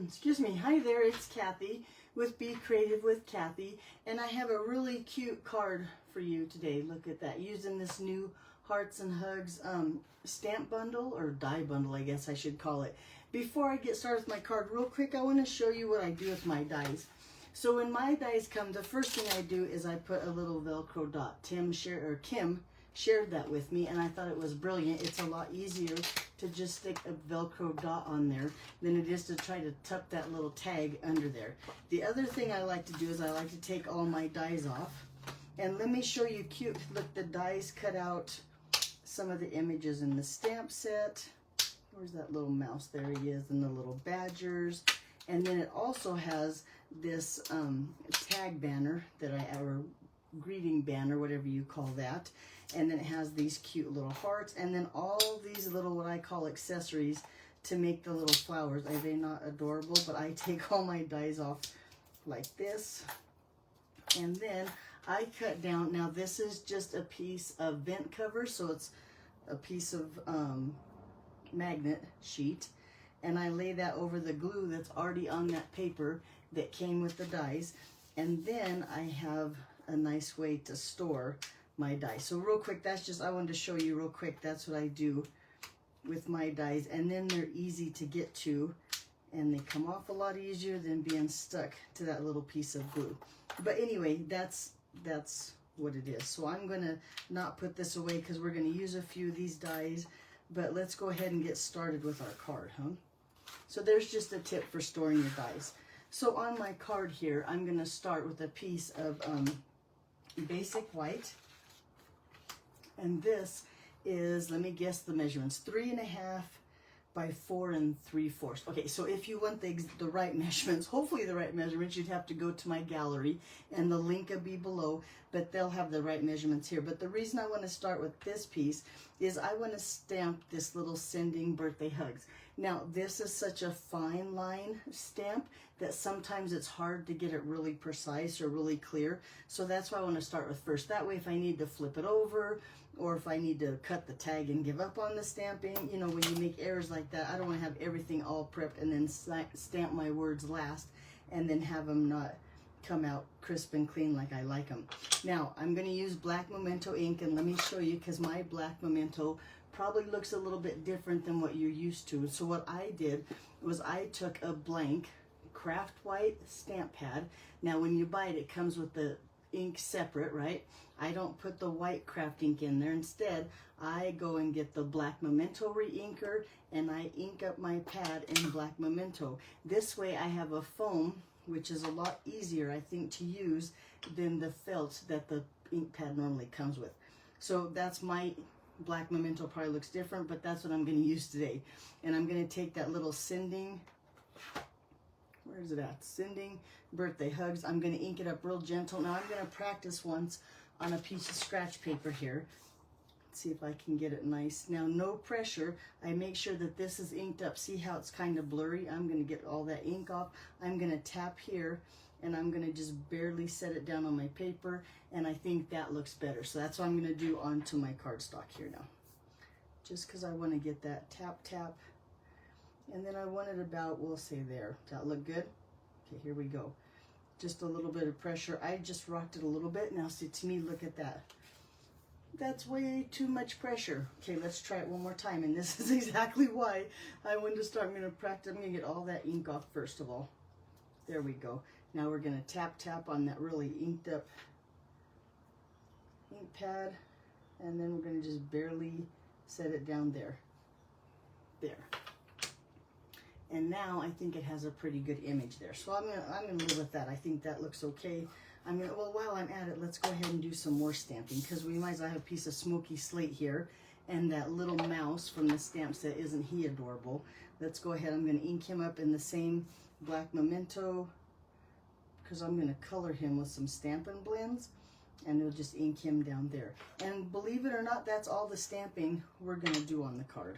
Excuse me. Hi there, it's Kathy with Be Creative with Kathy, and I have a really cute card for you today. Look at that, using this new Hearts and Hugs stamp bundle, or die bundle, I guess I should call it. Before I get started with my card, real quick, I want to show you what I do with my dies. So when my dies come, the first thing I do is I put a little Velcro dot. Kim shared that with me, and I thought it was brilliant. It's a lot easier to just stick a Velcro dot on there than it is to try to tuck that little tag under there. The other thing I like to do is I like to take all my dies off, and let me show you cute. Look, the dies cut out some of the images in the stamp set. Where's that little mouse? There he is, and the little badgers. And then it also has this tag banner or greeting banner, whatever you call that. And then it has these cute little hearts, and then all these little, what I call accessories to make the little flowers. Are they not adorable? But I take all my dies off like this, and then I cut down. Now this is just a piece of vent cover, so it's a piece of magnet sheet, and I lay that over the glue that's already on that paper that came with the dies. And then I have a nice way to store my dies. So real quick, that's just, I wanted to show you real quick, that's what I do with my dies. And then they're easy to get to, and they come off a lot easier than being stuck to that little piece of glue. But anyway, that's what it is. So I'm gonna not put this away because we're gonna use a few of these dies, but let's go ahead and get started with our card, huh? So there's just a tip for storing your dies. So on my card here, I'm gonna start with a piece of basic white. And this is, let me guess the measurements, 3.5 by 4 3/4. Okay, so if you want the right measurements, hopefully the right measurements, you'd have to go to my gallery, and the link will be below, but they'll have the right measurements here. But the reason I want to start with this piece is I want to stamp this little sending birthday hugs. Now, this is such a fine line stamp that sometimes it's hard to get it really precise or really clear. So that's why I want to start with first. That way, if I need to flip it over, or if I need to cut the tag and give up on the stamping, you know, when you make errors like that, I don't want to have everything all prepped and then stamp my words last and then have them not come out crisp and clean like I like them. Now, I'm going to use black Memento ink, and let me show you, because my black Memento probably looks a little bit different than what you're used to. So what I did was I took a blank craft white stamp pad. Now, when you buy it, it comes with the ink separate, right? I don't put the white craft ink in there. Instead, I go and get the black Memento re-inker, and I ink up my pad in black Memento. This way I have a foam, which is a lot easier, I think, to use than the felt that the ink pad normally comes with. So that's my black Memento. Probably looks different, but that's what I'm going to use today. And I'm going to take that little sending, where is it at? Sending birthday hugs. I'm going to ink it up real gentle. Now I'm going to practice once on a piece of scratch paper here. Let's see if I can get it nice. Now, no pressure. I make sure that this is inked up. See how it's kind of blurry? I'm going to get all that ink off. I'm going to tap here, and I'm going to just barely set it down on my paper, and I think that looks better. So that's what I'm going to do onto my cardstock here now. Just because I want to get that tap. And then I want it about, we'll say there. Does that look good? Okay, here we go. Just a little bit of pressure. I just rocked it a little bit. Now see, to me, look at that. That's way too much pressure. Okay, let's try it one more time. And this is exactly why I wanted to start. I'm going to practice. I'm going to get all that ink off first of all. There we go. Now we're going to tap on that really inked up ink pad. And then we're going to just barely set it down there. There. And now I think it has a pretty good image there. So I'm gonna live with that. I think that looks okay. Well, while I'm at it, let's go ahead and do some more stamping, because we might as well have a piece of smoky slate here. And that little mouse from the stamp set, isn't he adorable? Let's go ahead. I'm gonna ink him up in the same black Memento, because I'm gonna color him with some Stampin' Blends, and we'll just ink him down there. And believe it or not, that's all the stamping we're gonna do on the card.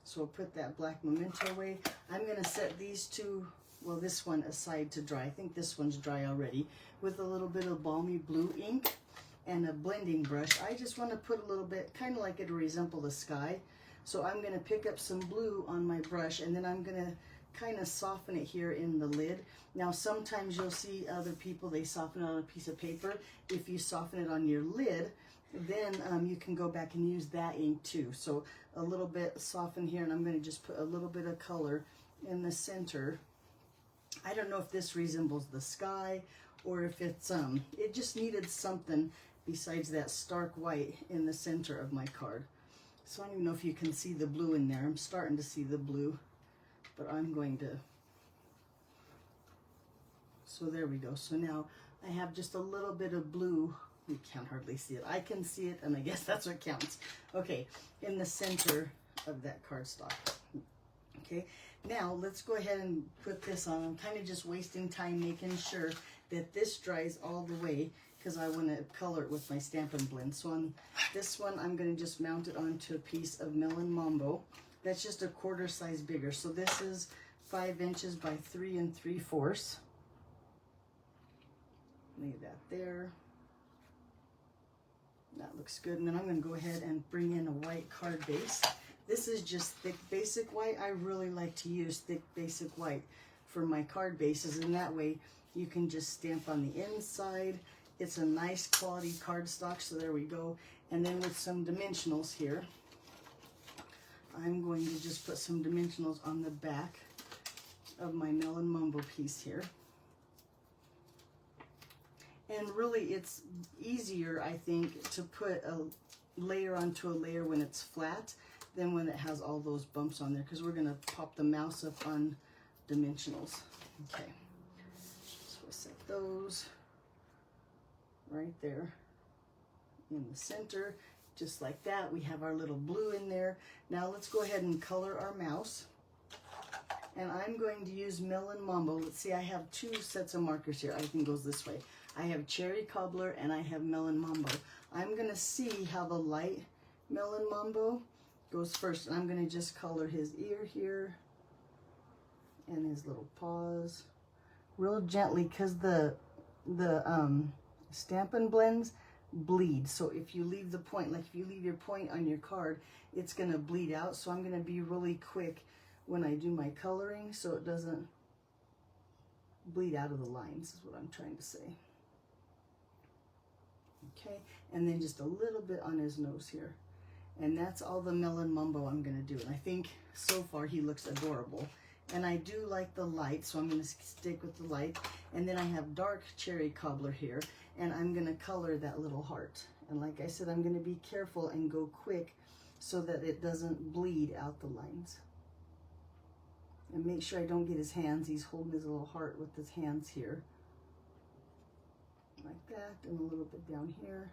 So we'll put that black Memento away. I'm going to set these two, well, this one aside to dry. I think this one's dry already, with a little bit of balmy blue ink and a blending brush. I just want to put a little bit, kind of like it to resemble the sky. So I'm going to pick up some blue on my brush, and then I'm going to kind of soften it here in the lid. Now sometimes you'll see other people, they soften it on a piece of paper. If you soften it on your lid, then you can go back and use that ink too. So a little bit soften here, and I'm going to just put a little bit of color in the center. I don't know if this resembles the sky or if it's it just needed something besides that stark white in the center of my card. So I don't even know if you can see the blue in there. I'm starting to see the blue, but I'm going to, so there we go. So now I have just a little bit of blue. You can't hardly see it. I can see it, and I guess that's what counts. Okay, in the center of that cardstock. Okay, now let's go ahead and put this on. I'm kind of just wasting time making sure that this dries all the way, because I want to color it with my Stampin' Blend. So on this one, I'm going to just mount it onto a piece of Melon Mambo. That's just a quarter size bigger. So this is 5 inches by 3 3/4. Leave that there. That looks good. And then I'm going to go ahead and bring in a white card base. This is just thick basic white. I really like to use thick basic white for my card bases, and that way you can just stamp on the inside. It's a nice quality cardstock, so there we go. And then with some dimensionals here, I'm going to just put some dimensionals on the back of my Melon Mambo piece here. And really it's easier, I think, to put a layer onto a layer when it's flat than when it has all those bumps on there, because we're going to pop the mouse up on dimensionals. Okay, so we'll set those right there in the center, just like that. We have our little blue in there. Now let's go ahead and color our mouse. And I'm going to use Melon Mambo. Let's see, I have 2 sets of markers here. Everything goes this way. I have Cherry Cobbler and I have Melon Mambo. I'm going to see how the light Melon Mambo goes first. And I'm going to just color his ear here and his little paws real gently, because the Stampin' Blends bleed. So if you leave the point, like if you leave your point on your card, it's going to bleed out. So I'm going to be really quick when I do my coloring so it doesn't bleed out of the lines, is what I'm trying to say. Okay, and then just a little bit on his nose here. And that's all the Melon Mambo I'm going to do. And I think so far he looks adorable. And I do like the light, so I'm going to stick with the light. And then I have dark Cherry Cobbler here, and I'm going to color that little heart. And like I said, I'm going to be careful and go quick so that it doesn't bleed out the lines. And make sure I don't get his hands. He's holding his little heart with his hands here. Like that, and a little bit down here.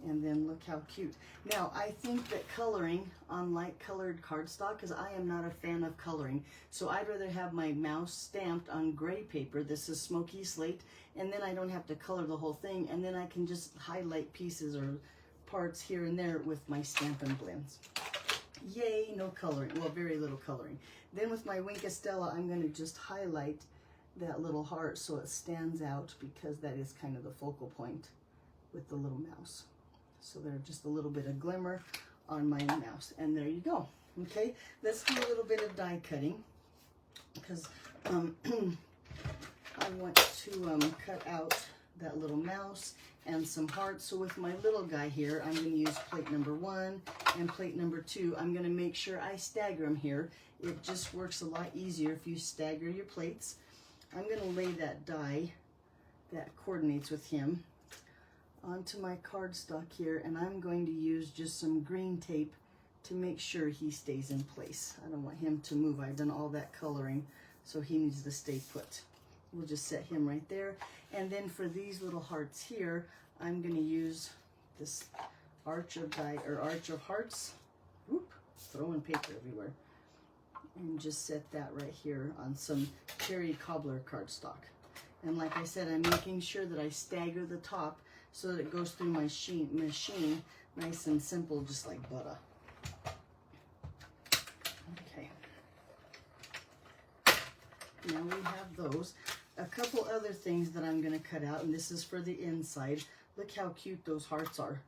And then look how cute. Now, I think that coloring on light colored cardstock, because I am not a fan of coloring, so I'd rather have my mouse stamped on gray paper. This is Smoky Slate, and then I don't have to color the whole thing, and then I can just highlight pieces or parts here and there with my Stampin' Blends. Yay, no coloring. Well, very little coloring. Then with my Wink Estella, I'm going to just highlight that little heart so it stands out, because that is kind of the focal point with the little mouse. So there's just a little bit of glimmer on my mouse, and there you go. Okay, let's do a little bit of die cutting, because I want to cut out that little mouse and some hearts. So with my little guy here, I'm going to use plate number 1 and plate number 2. I'm going to make sure I stagger them here. It just works a lot easier if you stagger your plates. I'm going to lay that die that coordinates with him onto my cardstock here, and I'm going to use just some green tape to make sure he stays in place. I don't want him to move. I've done all that coloring, so he needs to stay put. We'll just set him right there. And then for these little hearts here, I'm going to use this arch of hearts. Whoop, throwing paper everywhere. And just set that right here on some Cherry Cobbler cardstock. And like I said, I'm making sure that I stagger the top so that it goes through my machine nice and simple, just like butter. Okay. Now we have those. A couple other things that I'm going to cut out, and this is for the inside. Look how cute those hearts are.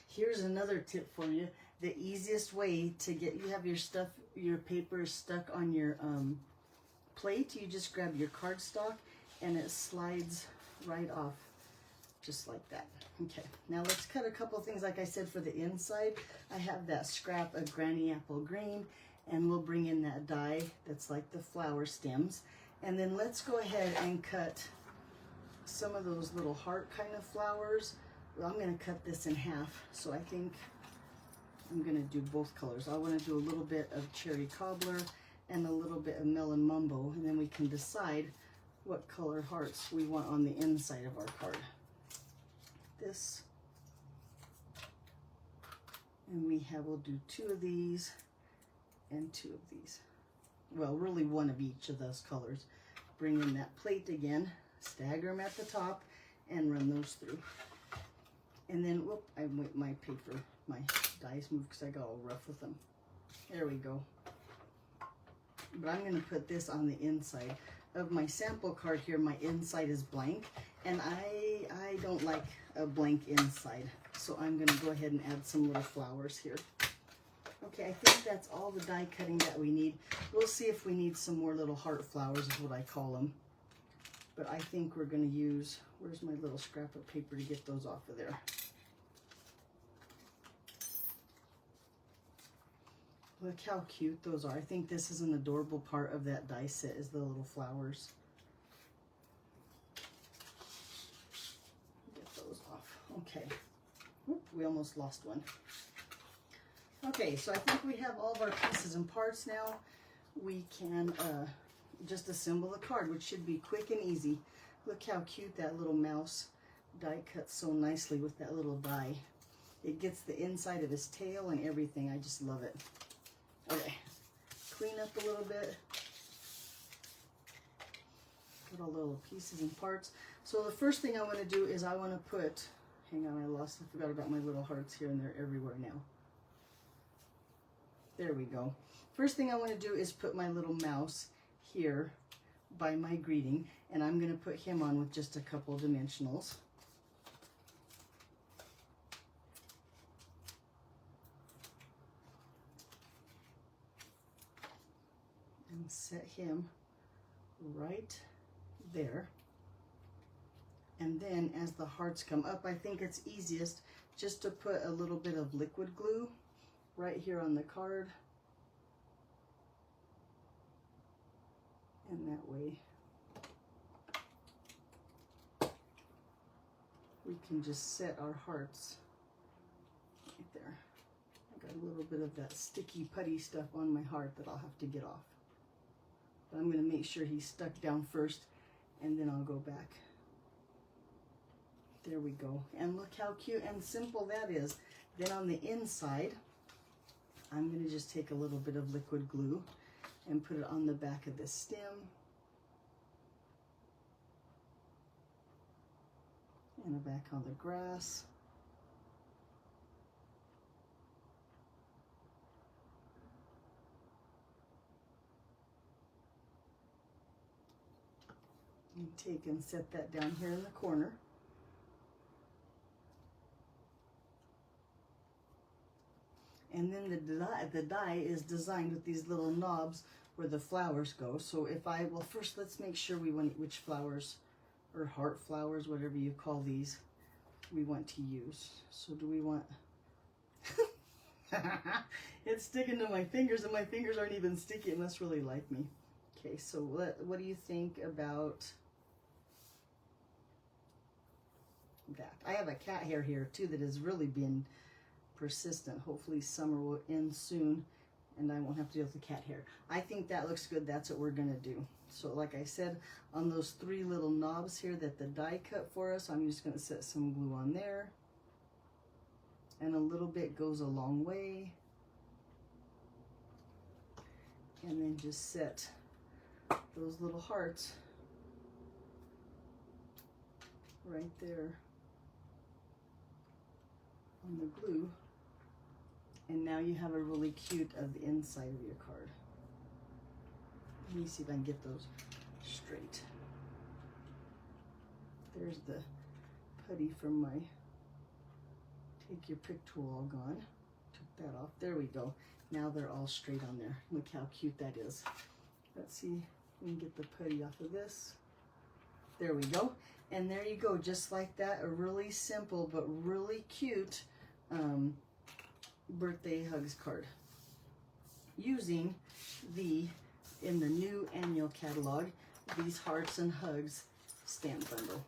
Here's another tip for you. the easiest way to get, you have your stuff, your paper stuck on your plate, you just grab your cardstock and it slides right off just like that. Okay, now let's cut a couple things. Like I said, for the inside, I have that scrap of Granny Apple Green, and we'll bring in that die that's like the flower stems. And then let's go ahead and cut some of those little heart kind of flowers. Well, I'm going to cut this in half, so I think I'm going to do both colors. I want to do a little bit of Cherry Cobbler and a little bit of Melon Mumbo, and then we can decide what color hearts we want on the inside of our card. This, and we'll do 2 of these and 2 of these. Well, really 1 of each of those colors. Bring in that plate again, stagger them at the top, and run those through. And then, whoop, I wait, my paper, my dies moved because I got all rough with them. There we go. But I'm going to put this on the inside of my sample card here. My inside is blank, and I don't like a blank inside, so I'm going to go ahead and add some little flowers here. Okay, I think that's all the die cutting that we need. We'll see if we need some more little heart flowers, is what I call them. But I think we're going to use, where's my little scrap of paper to get those off of there? Look how cute those are. I think this is an adorable part of that die set, is the little flowers. Get those off. Okay. Oop, we almost lost one. Okay, so I think we have all of our pieces and parts now. We can just assemble the card, which should be quick and easy. Look how cute that little mouse die cuts so nicely with that little die. It gets the inside of his tail and everything. I just love it. Okay, clean up a little bit. Get all the little pieces and parts. So the first thing I want to do is I want to put, hang on, I forgot about my little hearts here, and they're everywhere now. There we go. First thing I want to do is put my little mouse here by my greeting, and I'm going to put him on with just a couple dimensionals. And set him right there. And then as the hearts come up, I think it's easiest just to put a little bit of liquid glue right here on the card. And that way we can just set our hearts right there. I got a little bit of that sticky putty stuff on my heart that I'll have to get off. But I'm going to make sure he's stuck down first, and then I'll go back. There we go. And look how cute and simple that is. Then on the inside, I'm going to just take a little bit of liquid glue and put it on the back of the stem. And back on the grass. And take and set that down here in the corner. And then the die is designed with these little knobs where the flowers go. So if well, first let's make sure we want which flowers, or heart flowers, whatever you call these, we want to use. So do we want, it's sticking to my fingers, and my fingers aren't even sticky. It must really like me. Okay, so what do you think about that? I have a cat hair here too that has really been persistent. Hopefully summer will end soon and I won't have to deal with the cat hair. I think that looks good. That's what we're gonna do. So like I said, on those 3 little knobs here that the die cut for us, I'm just gonna set some glue on there. And a little bit goes a long way. And then just set those little hearts right there on the glue. And now you have a really cute of the inside of your card. Let me see if I can get those straight. There's the putty from my Take Your Pick tool all gone. Took that off. There we go. Now they're all straight on there. Look how cute that is. Let's see if we can get the putty off of this. There we go. And there you go, just like that. A really simple but really cute birthday hugs card. Using in the new annual catalog, these Hearts and Hugs stamp bundle.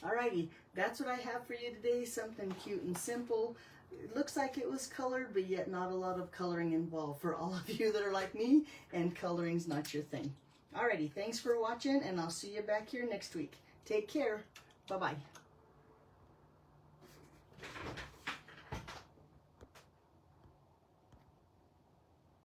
Alrighty, that's what I have for you today. Something cute and simple. It looks like it was colored, but yet not a lot of coloring involved for all of you that are like me and coloring's not your thing. Alrighty, thanks for watching, and I'll see you back here next week. Take care. Bye-bye.